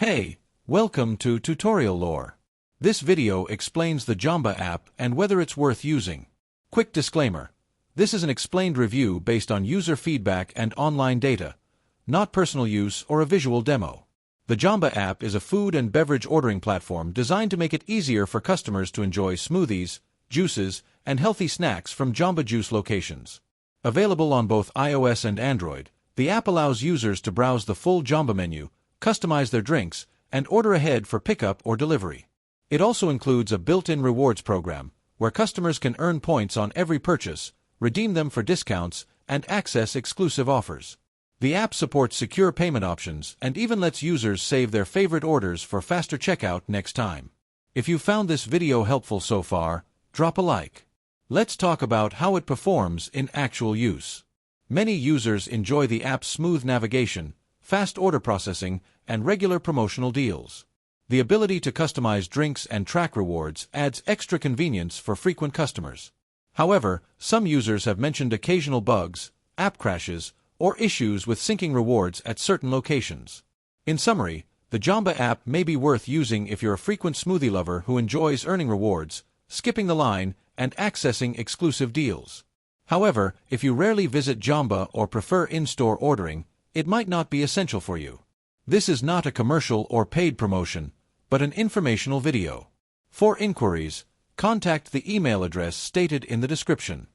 Hey, welcome to Tutorial Lore. This video explains the Jamba app and whether it's worth using. Quick disclaimer. This is an explained review based on user feedback and online data, not personal use or a visual demo. The Jamba app is a food and beverage ordering platform designed to make it easier for customers to enjoy smoothies, juices, and healthy snacks from Jamba Juice locations. Available on both iOS and Android, the app allows users to browse the full Jamba menu, customize their drinks, and order ahead for pickup or delivery. It also includes a built-in rewards program, where customers can earn points on every purchase, redeem them for discounts, and access exclusive offers. The app supports secure payment options and even lets users save their favorite orders for faster checkout next time. If you found this video helpful so far, drop a like. Let's talk about how it performs in actual use. Many users enjoy the app's smooth navigation, fast order processing, and regular promotional deals. The ability to customize drinks and track rewards adds extra convenience for frequent customers. However, some users have mentioned occasional bugs, app crashes, or issues with syncing rewards at certain locations. In summary, the Jamba app may be worth using if you're a frequent smoothie lover who enjoys earning rewards, skipping the line, and accessing exclusive deals. However, if you rarely visit Jamba or prefer in-store ordering, it might not be essential for you. This is not a commercial or paid promotion, but an informational video. For inquiries, contact the email address stated in the description.